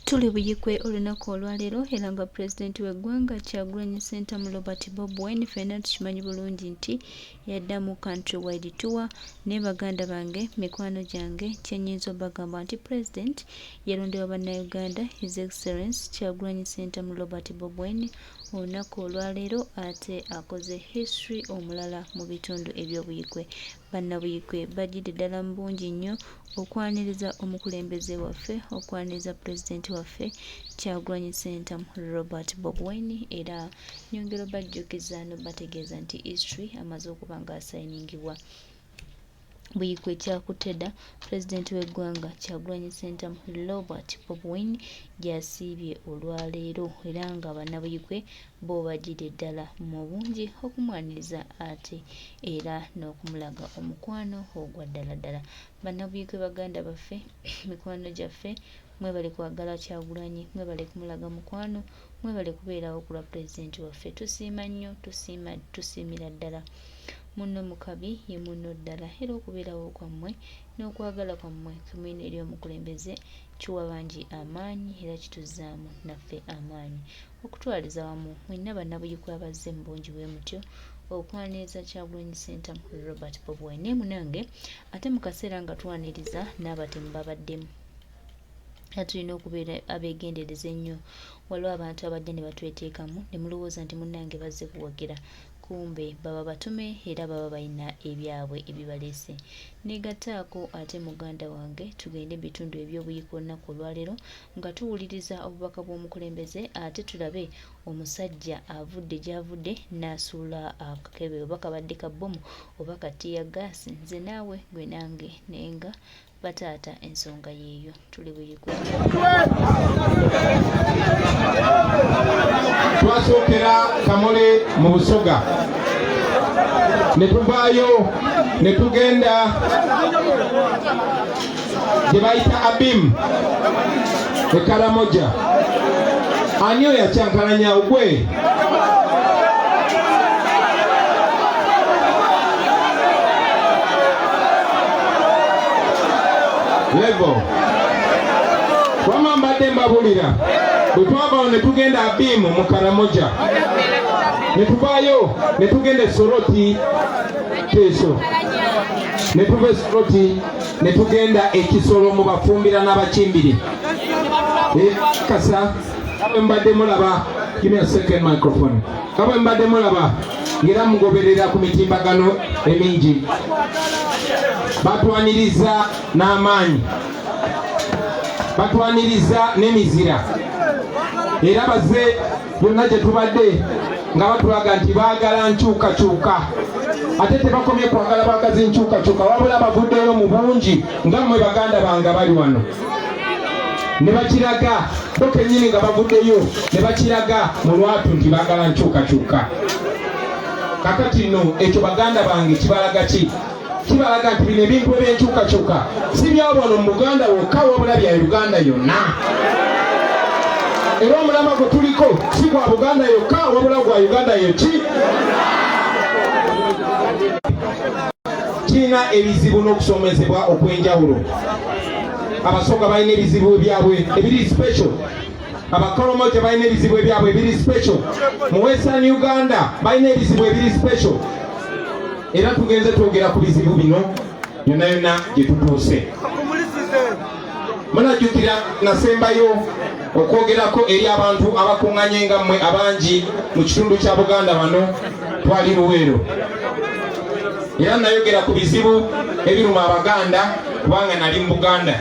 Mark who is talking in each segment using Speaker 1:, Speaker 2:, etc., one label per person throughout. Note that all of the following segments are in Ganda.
Speaker 1: Tuli buyikwe olunaku olwaleero era nga pulezidenti w'eggwanga Kyagulanyi Ssentamu Robert Bobi Wine ffenna tukimanyi bulungi nti yaddamu countrywide tour ne baganda bange mikwano gyange kyennyinza obagamba nti pulezidenti yalondebwa bannayuganda His Excellency Kyagulanyi Ssentamu Robert Bobi Wine olunaku olwaleero ate akoze history omulala mu bitundu eby'obuyikwe. Bannabuyikwe bajjidde ddala mu bungi nnyo okwaniriza omukulembeze waffe okwaniriza pulezidenti waffe Kyagulanyi Ssentamu Robert Bobi Wine era nyongera bajjukiza n'obategeeza nti history amaze okuba nga asayiningibwa. Buyikwe kyakutedda pulezidenti w'eggwanga Kyagulanyi Ssentamu Robert Bobi Wine gy'asiibye olwaleero era nga bannabuyikwe bo bajjidde ddala mu bungi okumwaniriza ate era n'okumulaga omukwano ogwa ddala ddala. Bannabuyikwe baganda baffe mikwano gyaffe mwebale kwagala Kyagulanyi, mwebale kumulaga mukwano, mwebale kubeerawo ku lwa pulezidenti waffe. Tusiima nnyo, tusiimira ddala munno mukabi ye munno ddala era okubeerawo kwammwe n'okwagala kwammwe kumwine eri omukulembeze kiwa bangi amaanyi era kituzaamu naffe amaanyi okutwaliza wamu mwenna bannabuyikwe abazze mu bungi bwe mutyo okwaniriza Kyagulanyi Ssentamu Robert Bobi Wine munange ate mu kaseera nga twaniriza n'abatemu babaddemu. Tulina okubeera abeegendereza ennyo waliwo abantu abadde ne batweteekamu ne mulowooza nti munnange bazze kuwagira kumbe baba batume era baba balina ebyabwe ebibaleese. Negattaako ate muganda wange tugende ebitundu eby'obuyikwe olunaku olwaleero nga tuwuliriza obubaka bw'omukulembeze ate tulabe omusajja avudde gy'avudde n'asuula akakebe oba kabadde ka bbomu oba katiya gaasi nze naawe gwe nange naye nga bataata ensonga yeeyo tuli buyikwe.
Speaker 2: Twasookera Kamole mu Busoga ne tuvaayo ne tugenda gye bayita Abim e Karamoja. Ani oyo yakyankalanya ogwe? Levo wama mbadde mbabulira bwe twavaawo ne tugenda Abimu mu Karamoja ne tuvaayo ne tugenda e Soroti Teso ne tuva e Soroti ne tugenda e Kisoro mu Bafumbira n'Abakimbiri kasa kabwe mbadde mulaba. Give me a second microphone. Kabwe mbadde mulaba ngera mugoberera ku mitimbagano emingi batwaniriza n'amaanyi batwaniriza n'emizira era bazze byonna gye tubadde nga batulaga nti baagala nkyukakyuka ate tebakomye kwagala baagazi nkyukakyuka wabula bavuddeyo mu bungi nga mmwe baganda bange bali wano ne bakiraga bokennyini nga bavuddeyo ne bakiraga mu lwatu nti baagala nkyukakyuka. Kakati nno ekyo baganda bange kibalaga ki? Kibalaga nti bino ebintu ebyenkyukakyuka si bya wano mu Buganda wokka wabula bya Uganda yonna. Era omulama gwe tuliko si gwa Buganda yokka wabula gwa Uganda yoki. Kirina ebizibu n'okusomesebwa okw'enjawulo. Abasoga balina ebizibu byabwe ebiri special. Abakolomoja balina ebizibu ebyabwe ebiri special. Mu Western Uganda balina ebizibu ebiri special. Era tugenze twogera ku bizibu bino byonna byonna gye tutuuse. Munajjukira nasembayo okwogerako eri abantu abakuŋŋanye nga mmwe abangi mu kitundu kya Buganda wano twali Luweero. Era nayogera ku bizibu ebiruma Abaganda kubanga nali mu Buganda.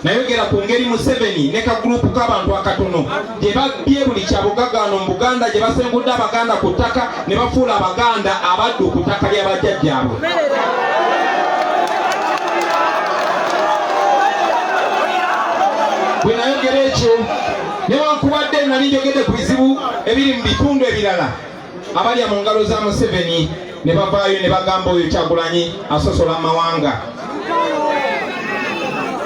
Speaker 2: Nayogera ku ngeri Museveni ne kagurupu k'abantu akatono gye babbye buli kyabugagga wano mu Buganda gye basengudde Abaganda ku ttaka ne bafuula Abaganda abaddu ku ttaka lya bajjajjaabwe. Bwe nayogera ekyo newankubadde nali njogedde ku bizibu ebiri mu bitundu ebirala abalya mu ngalo za Museveni ne bavaayo ne bagamba oyo Kyagulanyi asosola amawanga.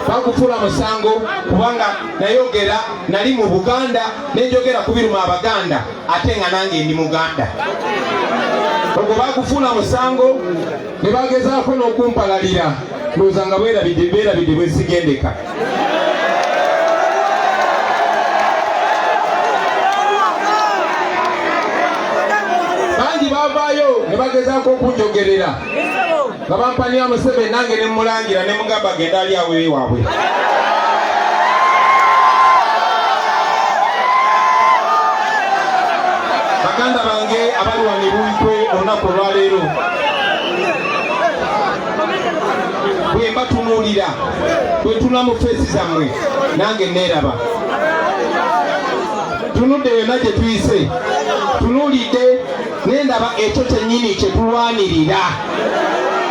Speaker 2: Bakufuula musango kubanga nayogera nali mu Buganda nenjogera ku biruma Abaganda ate nga nange ndi Muganda. Ogwo bakufuula musango ne bagezaako n'okumpalalira ndowooza nga beerabidde bwesigendeka. bangi bavaayo ne bagezaako okunjogerera nga bampanira Museveni nange ne mulangira ne mugamba genda ali awo ewaabwe. Baganda bange abali wano ebuikwe olunaku olwaleero bwe mbatunuulira bwe tuna mu feesi zammwe nange neeraba. Tunudde yonna gye tuyise tunuulidde nendaba ekyo kyennyini kye tulwanirira,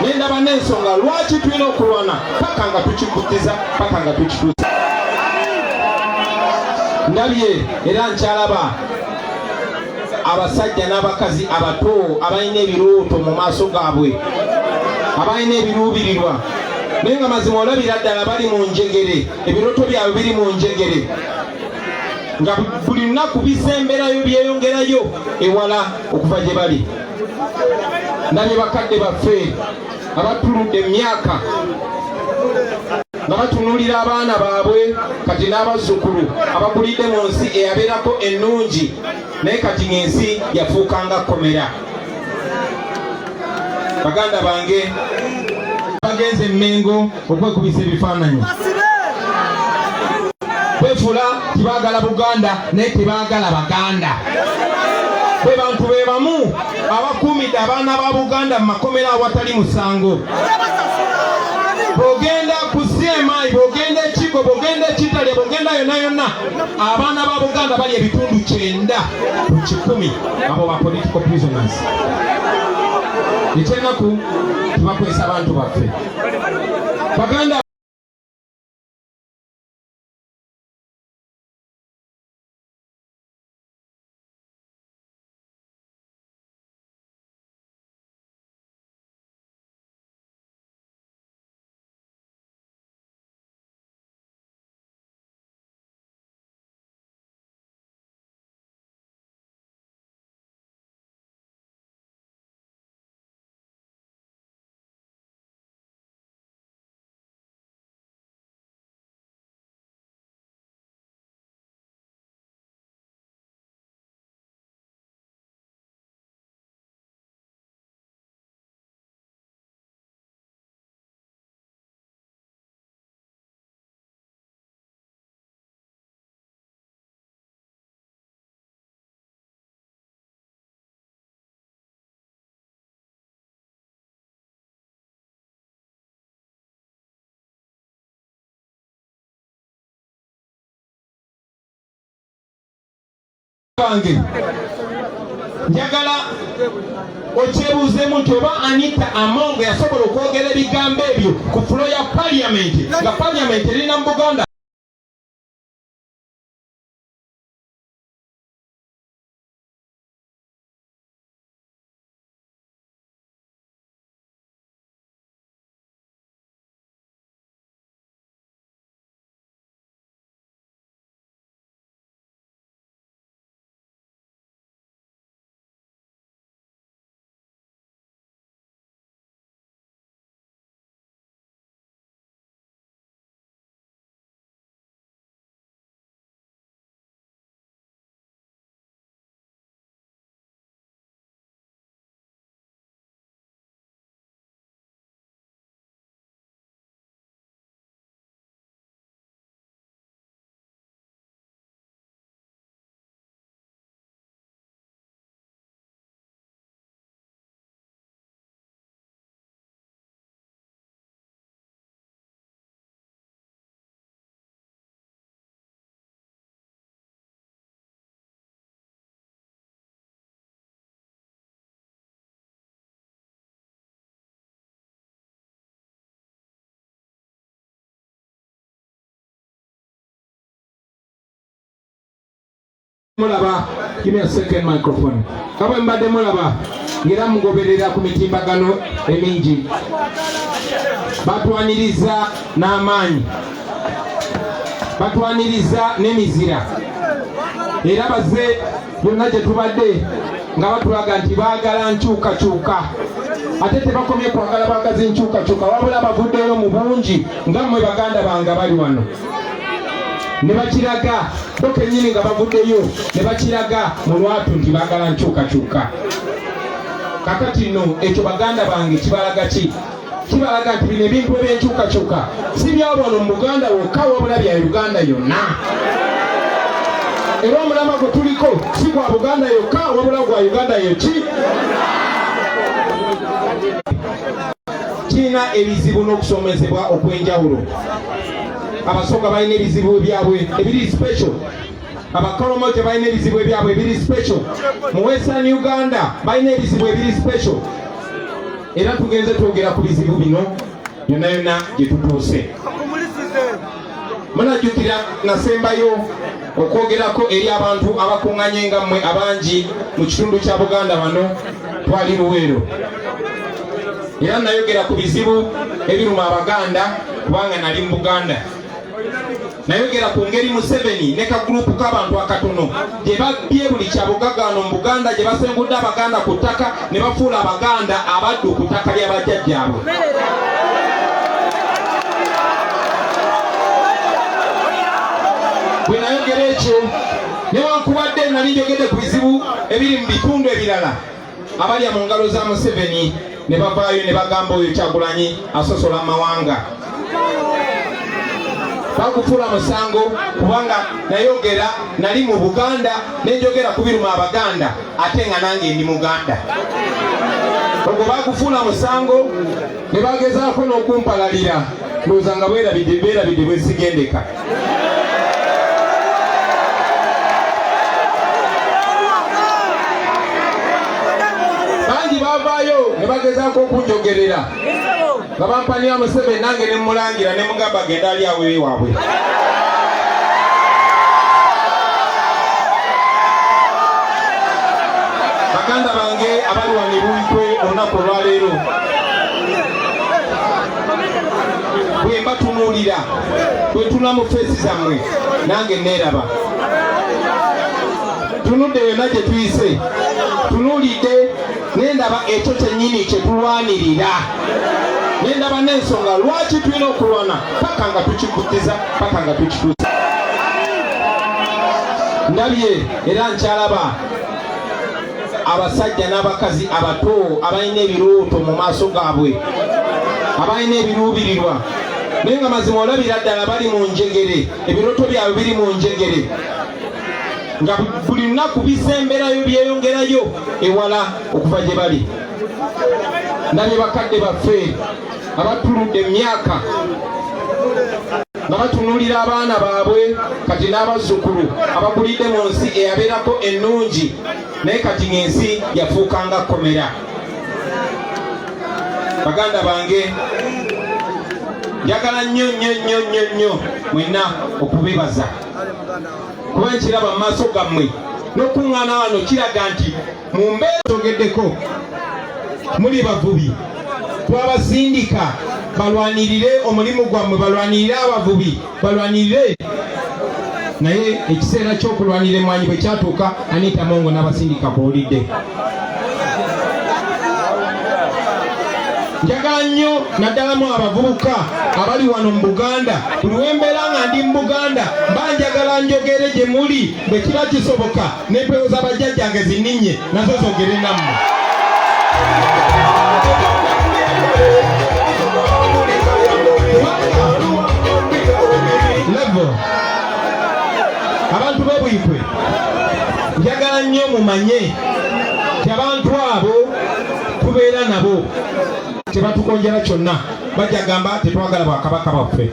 Speaker 2: nendaba n'ensonga lwaki tulina okulwana paka nga tukikutiza paka nga tukituusa. Ndabye era nkyalaba abasajja n'abakazi abato abalina ebirooto mu maaso gaabwe, abalina ebiruubirirwa, naye nga mazima olabira ddala bali mu njegere, ebirooto byabwe biri mu njegere, nga buli lunaku bisemberayo byeyongerayo ewala okuva gye bali. Ndabye bakadde baffe abatuludde emyaka nga batunuulira abaana baabwe kati n'abazzukulu abagulidde mu nsi eyabeerako ennungi naye kati ng'ensi yafuukanga kkomera. Baganda bange bagenze Mmengo okwekubisa ebifaananyi, beefula tibaagala Buganda naye tebaagala Baganda. Bwe bantu be bamu abakuumidde abaana ba Buganda mu makomera awatali musango. Bw'ogenda ku CMI, bw'ogenda e Kigo, bw'ogenda e Kitale, bw'ogenda yonna yonna, abaana ba Buganda bali ebitundu 9 ku 10 abo ba political prisoners. Ekyenaku tubakwesa abantu baffe Baganda. Njagala okyebuuzeemu nti oba Anita Among yasobola okwogera ebigambo ebyo ku fulo ya Parliament nga Parliament erina mu Buganda. Mulaba, give me a second microphone. Kaba mbadde mulaba ngera mugoberera ku mitimbagano emingi. Batwaniriza n'amaanyi, batwaniriza n'emizira. Era bazze byonna gye tubadde nga batulaga nti baagala nkyukakyuka. Ate tebakomye kwagala bakazi nkyukakyuka, wabula bavuddeyo mu bungi nga mmwe Baganda bange bali wano. Ne bakiraga bokenyini nga bavuddeyo ne bakiraga mu lwatu nti baagala nkyukakyuka. kakati nno ekyo baganda bange kibalaga ki? Kibalaga nti bino ebintu ebyenkyukakyuka si byawano mu Buganda wokka wabula bya Uganda yonna. Era omulama gwe tuliko si gwa Buganda yokka wabula gwa Uganda yoki. Kiina ebizibu n'okusomesebwa okw'enjawulo. Abasoga balina ebizibu byabwe ebiri special. Abakolomojo balina ebizibu byabwe ebiri special. Mu Western Uganda balina ebizibu ebiri special. Era tugenze twogera ku bizibu bino yonna yonna gye tutuuse. Munajjukira nasembayo okwogerako eri abantu abakuŋŋanye nga mmwe abangi mu kitundu kya Buganda wano twali Luweero. Era nayogera ku bizibu ebiruma Abaganda kubanga nali mu Buganda. Nayogera ku ngeri Museveni ne kagurupu k'abantu akatono gye babbye buli kyabugagano mu Buganda, gye basengudde Abaganda ku ttaka ne bafuula Abaganda abaddu ku ttaka lya bajjajjaabwe. Bwe nayogera ekyo newankubadde nali njogedde ku bizibu ebiri mu bitundu ebirala, abalya mu ngalo za Museveni ne bavaayo ne bagamba oyo Kyagulanyi asosola amawanga. Bakufuula musango kubanga nayogera nali mu Buganda nenjogera ku biruma Abaganda ate nga nange ndi Muganda. Ogwo bakufuula musango ne bagezaako n'okumpalalira, ndowooza nga beerabidde bwesigendeka. Bangi bavaayo ne bagezaako okunjogerera nga bampanira Museveni, nange ne mulangira ne mugamba genda ali awo ewaabwe. Baganda bange abali wano e Buikwe olunaku olwaleero, bwe mbatunuulira bwe tuna mu feesi zammwe nange neeraba. Tunudde yonna gye tuyise, tunuulidde nendaba ekyo kyennyini kye tulwanirira. Nendaba n'ensonga lwaki tulina okulwana paka nga tukikutiza, paka nga tukituusa. Ndabye era nkyalaba abasajja n'abakazi abato abalina ebirooto mu maaso gaabwe, abalina ebiruubirirwa, naye nga mazima olabira ddala bali mu njegere, ebirooto byabwe biri mu njegere, nga buli lunaku bisemberayo byeyongerayo ewala okuva gye bali. Ndabye bakadde baffe abatuludde emyaka nga batunuulira abaana baabwe kati n'abazzukulu abagulidde mu nsi eyabeerako ennungi, naye kati ng'ensi yafuukanga kkomera. Baganda bange, njagala nnyo nnyo nnyo nnyo nnyo mwenna okubebaza kuba nkiraba mu maaso gammwe n'okuŋŋaana wano kiraga nti mu mbeera togeddeko muli bavubi. Twabasindika balwanirire omulimu gwammwe, balwanirire abavubi, balwanirire. Naye ekiseera ky'okulwanira emmwanyi bwe kyatuuka, Anita Mongo n'abasindika kuwulidde. Njagala nnyo naddalamu abavubuka abali wano mu Buganda, buli wembeera nga ndi mu Buganda mba njagala njogere gye muli bwe kiba kisoboka, n'empewo z'abajjajjange zinninye nazo zogere nammwe. Abantu b'e Buikwe, njagala nnyo mumanye nti abantu abo tubeera nabo, tebatukonjera kyonna. Bajja gamba tetwagala bwakabaka bwaffe,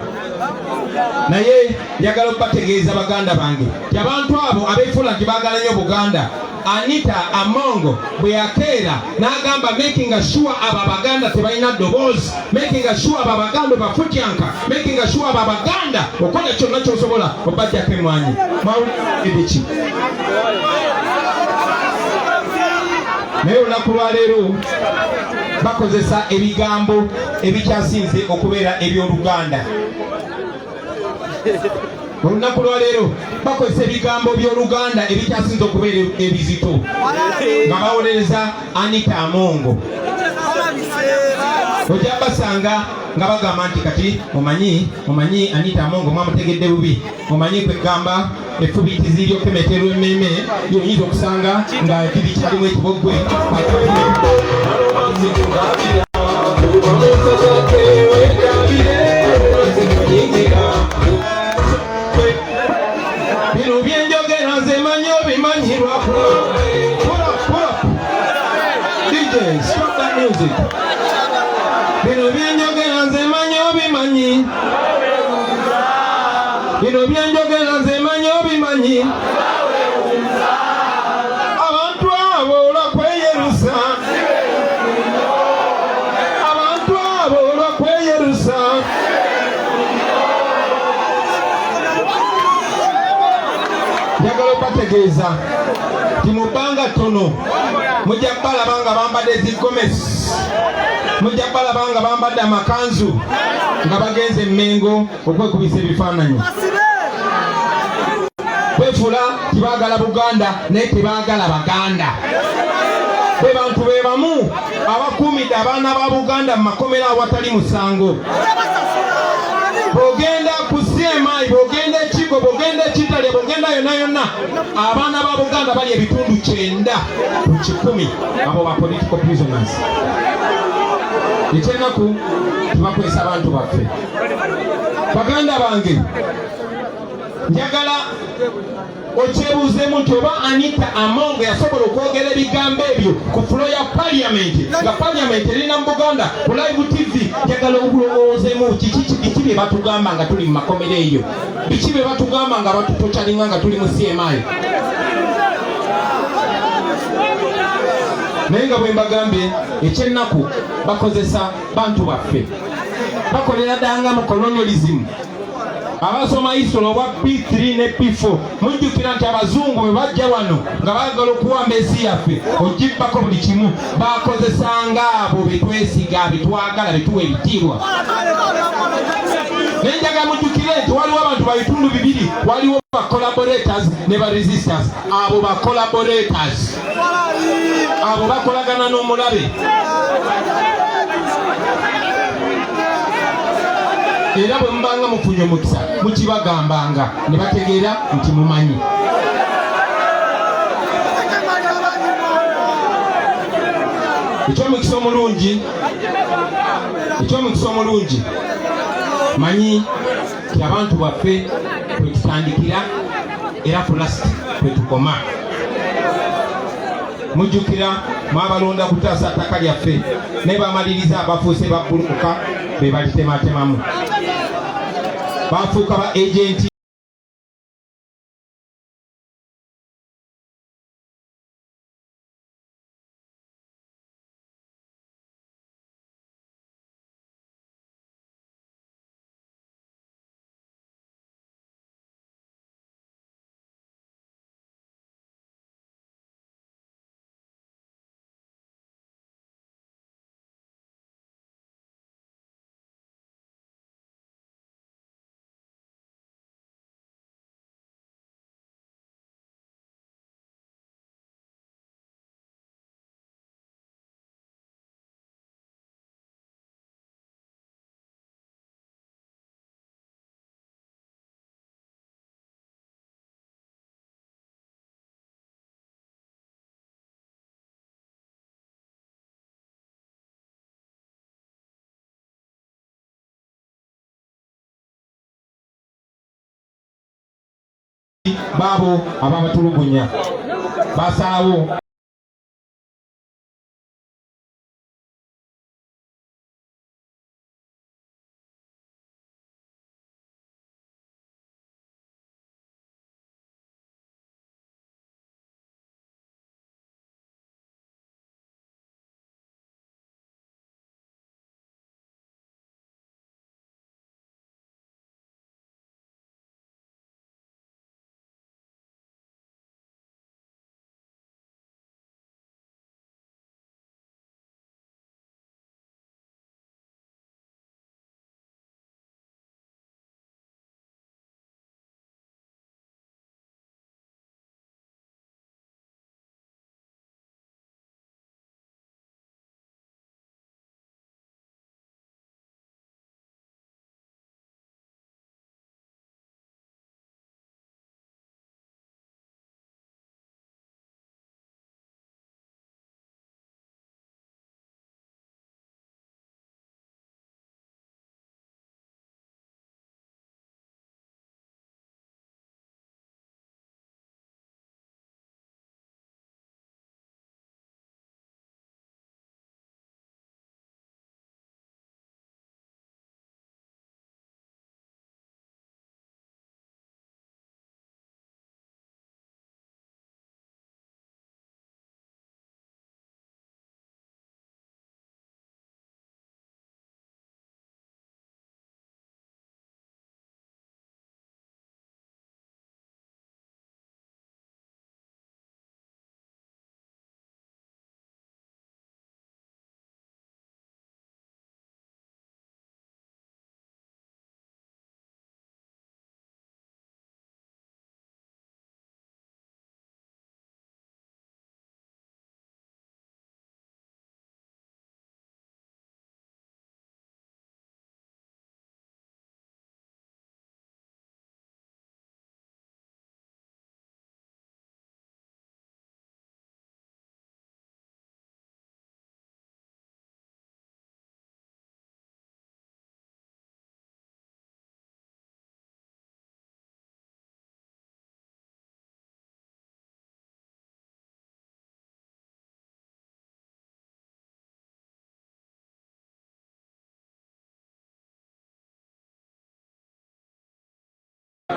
Speaker 2: naye njagala okubategeeza Baganda bange nti abantu abo abeefuula nti baagala nnyo Buganda, Anita Amongo bwe yakeera n'agamba making sure abo Abaganda tebalina ddoboozi, making sure abo Abaganda bafutyanka, making sure abo Abaganda okola kyonna ky'osobola obajjako emmwanyi. Mwawulidde ki? Naye olunaku lwaleero bakozesa ebigambo ebikyasinze okubeera eby'Oluganda. Olunaku lwaleero bakozesa ebigambo by'Oluganda ebikyasinze okubeera ebizito nga bawolereza Anita Amongo. ojja basanga nga bagamba nti kati mumanyi Anita Amongo mwamutegedde bubi, mumanyi kwegamba effubitizi ly'okemeterwa emmeme ly'oyinza okusanga nga bibikyalimu ekibogwe bino byenjogera nze manyi obimanyirwa. DJ, stop that music. Bino byenjogera nze manyi obimanyi. Bino byenjogera nze manyi obimanyi. Abantu abo olwakweyerusa. Abantu abo olwakweyerusa. Njagala okubategeeza nti mu bbanga ttono mujja balaba nga bambadde zigomesi, mujja balaba nga bambadde amakanzu nga bagenze Mmengo okwekubisa ebifaananyi. Befuula tibaagala Buganda naye tebaagala Baganda. Be bantu be bamu abakuumidde abaana ba Buganda mu makomera awatali musango. Bw'ogenda ku CMI, bw'ogenda e Kigo, bw'ogenda e Kitale, bw'ogenda yonna yonna, abaana ba Buganda bali ebitundu 9 ku 10 abo ba political prisoners. Ekyennaku tubakwesa abantu baffe. Baganda bange, njagala okyebuuzeemu nti oba Anita Amongo yasobola okwogera ebigambo ebyo ku fulo ya Parliament, nga Parliament erina mu Buganda ku live TV. Njagala obulowoozeemu biki bye batugamba nga tuli mu makomero eyo, biki bye batugamba nga batutocalinga nga tuli mu CMI. Naye nga bwe mbagambye ekyennaku bakozesa bantu baffe, bakolera ddanga mu colonialism. Abasoma history oba P3 ne P4 mujjukira nti abazungu bwe bajja wano nga baagala okuwamba ensi yaffe ogibbako buli kimu, bakozesanga abo betwesiga, betwagala, betuwa ebitiibwa. Naye njagala mujjukire nti waliwo abantu ba bitundu bibiri, waliwo ba collaborators ne ba resistors. Abo ba collaborators abo bakolagana n'omulabe. Era bwe mubanga mufunye omukisa mukibagambanga ne bategeera nti mumanyi. Ekyomukisa omulungi manyi ti abantu baffe kwe tutandikira era pulasiti kwe tukoma. Mujjukira mwabalonda kutaasa ttaka lyaffe naye bamaliriza abafuuse babbulukuka be balitematemamu, bafuuka ba agenti. Baabo ababatulugunya basalawo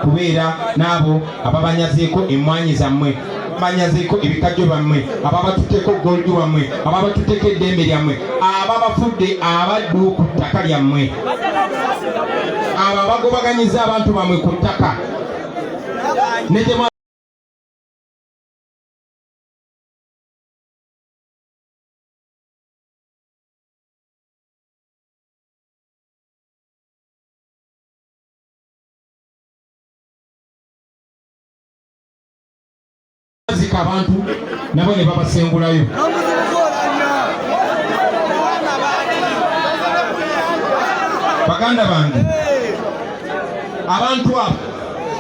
Speaker 2: kubeera n'abo ababanyazeeko emmwanyi zammwe, banyazeeko ebikajjo bammwe, ababatutteko goldu wammwe, ababatutteko eddembe lyammwe, ababafudde abaddu ku ttaka lyammwe, abo abagobaganyiza abantu bammwe ku ttaka ne zika abantu nabo ne babasengulayo. Baganda bange, abantu abo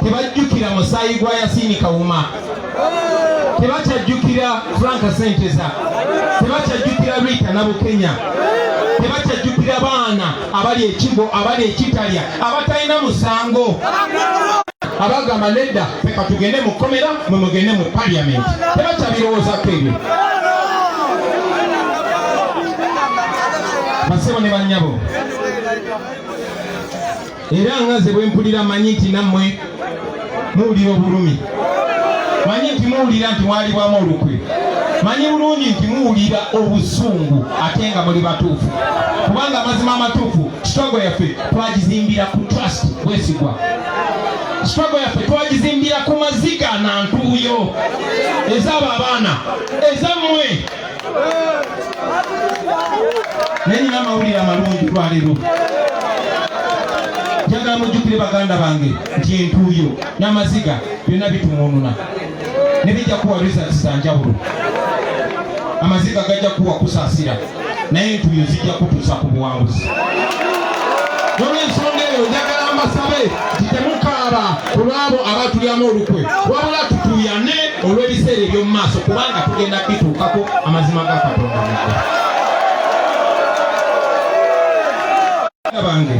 Speaker 2: tebajjukira Musaayi gwa Yasiini Kawuma, tebakyajjukira Frank Senteza, tebakyajjukira Rita Nabukenya, tebakyajjukira baana abali ekigo, abali ekitalya, abatalina musango, abagamba nedda leka tugende mu kkomera mwe mugende mu paliamenti. Tebakyabirowoozaako ebyo. Basebo ne bannyabo, era nga nze bwe mpulira manyi nti nammwe muwulira obulumi, manyi nti muwulira nti mwalibwamu olukwe, manyi bulungi nti muwulira obusungu ate nga muli batuufu, kubanga amazima amatuufu struggle yaffe twagizimbira ku trust, bwesigwa. Struggle yaffe twagizimbira ku maziga na ntuuyo ez'abo abaana ezammwe. Naye nina amawulire amalungi lwaleero. Njagala mujjukire baganda bange nti entuuyo n'amaziga byonna bitumuununa ne bijja kuwa results za njawulo. Amaziga gajja kuwa kusaasira naye entuuyo zijja kutuusa ku buwanguzi. Olw'ensonga eyo njagala mbasabe nti temukaaba ku lwabo abatulyamu olukwe, wabula tutuuyane olw'ebiseera eby'omu maaso kubanga tugenda bituukako amazima ga Katonda mukko. Bange,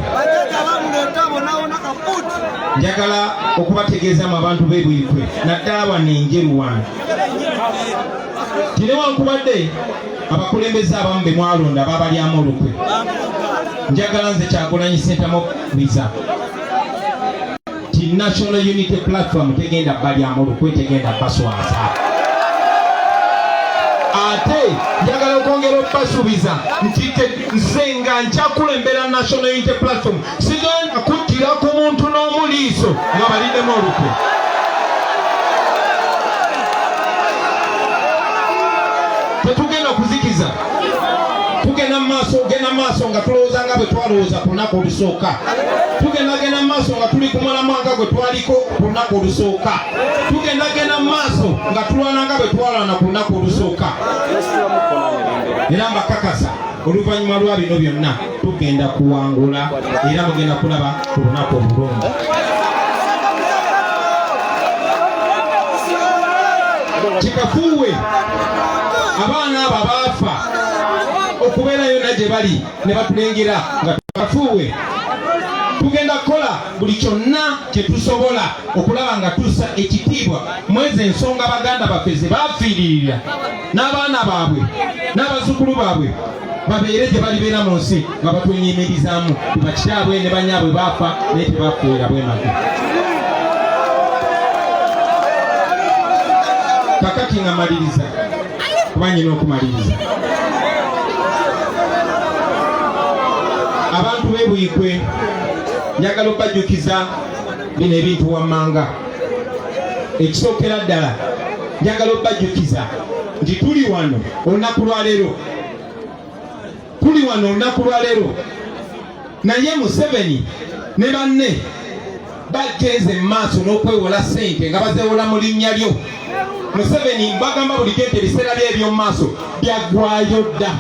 Speaker 2: njagala okubategeeza mu abantu b'ebuyikwe naddala wano enjeru wange tinewankubadde abakulembeze abamu be mwalonda babalyamu olukwe, njagala nze Kyagulanyi Ssentamu biza ti National Unity Platform tegenda balyamu olukwe, tegenda baswaza. Ate njagala okwongera okubasuubiza nti nze nga nkyakulembera National Unity Platform sigenda kuttira ku muntu n'omuliiso nga baliddemu olukwe. Tetugenda kuzikiza, tugenda maaso nga tulowooza nga bwe twalowooza ku lunaku olusooka, tugenda maaso nga tuli ku mulamwa nga bwe twaliko ku lunaku olusooka, tugenda maaso nga tulwana nga bwe twalwana ku lunaku olusooka. Era mbakakasa oluvannyuma lwa bino byonna tugenda kuwangula era mugenda kulaba ku lunaku obulungi. Kikafuuwe abaana abo abaafa okubeerayo na gye bali ne batulengera nga tukafuuwe, tugenda kukola buli kyonna kye tusobola okulaba nga tussa ekitiibwa mwezi ensonga baganda baffe ze baafiiririra n'abaana baabwe n'abazzukulu baabwe babeere gye balibeera mu nsi nga batwenyimirizaamu bakitaabwe ne banyaabwe baafa naye tebaafuuyira bwemage. Kakati nga maliriza kuba nyina okumaliriza. Abantu b'ebuyikwe njagala okubajjukiza bino ebintu wammanga. Ekisookera ddala njagala okubajjukiza nti tuli wano olunaku lwaleero, naye Museveni ne banne bagenze mu maaso n'okwewola ssente nga bazeewola mu linnya lyo. Museveni bagamba bulijjo nti ebiseera bye eby'omu maaso byaggwayo dda,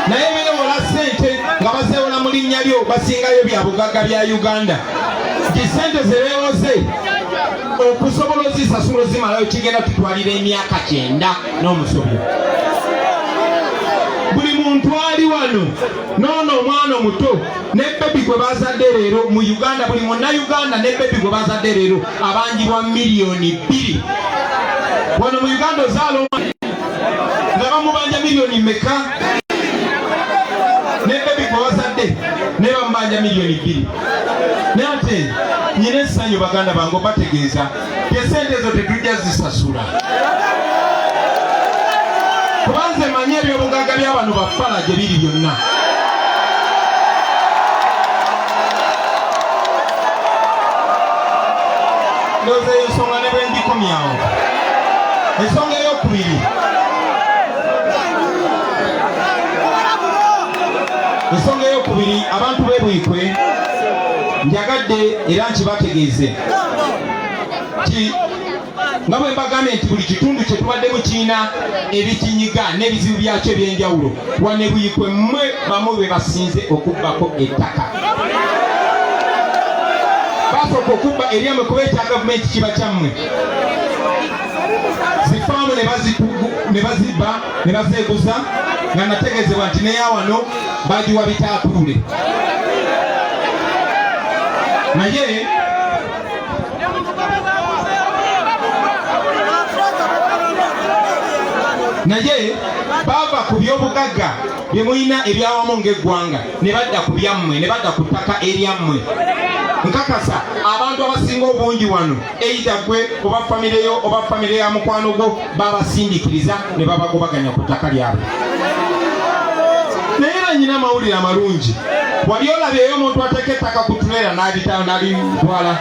Speaker 2: naye beewola ssente nga bazeewola mu linnya lyo basingayo bya bugagga bya Uganda. Nti ssente ze beewoze okusobola ozisasula ozimalayo kigenda tutwalira emyaka 9 n'omusobyo. Buli muntu ali wano noono omwana omuto ne bebi gwe bazadde leero mu Uganda, buli munnayuganda ne bebi gwe bazadde leero abanjibwa miliyoni 2 wano mu Uganda. Ozaala nga bamubanja miliyoni meka ne bebi gwe bazadde ne bamubanja babanja milioni 2 nate nyine sanyo baganda bango bategeeza esente ezo tetujja zisasula kubanze manye ebyobugagga by'abantu bafala gye biri byonna ndoze ensonga ne bwe ndikomyawo ensonga ey'okubiri abantu b'ebwikwe njagadde era nkibategeeze nga bwe mbagambye nti buli kitundu kye tubaddemu kirina ebikinyiga n'ebizibu byakyo eby'enjawulo wane bwikwe mmwe bamu be basinze okubbako ettaka basooka okubba eryamwe kuba ekya gavumenti kiba kyammwe zifaamu ne bazibba ne bazeeguza nga nategeezebwa nti neyawano bagiwa bitaakuule naye bava ku byobugagga bye mulina ebyawamu ng'eggwanga ne badda ku byammwe ne badda ku ttaka eryammwe nkakasa abantu abasinga obungi wano eida gwe oba famire yo oba famire ya mukwano gwo babasindikiriza ne babagobaganya ku ttaka lyabwe naye era nyina amawulire amalungi wali olabyeyo omuntu ateeka ettaka ku tuleera n'alitwala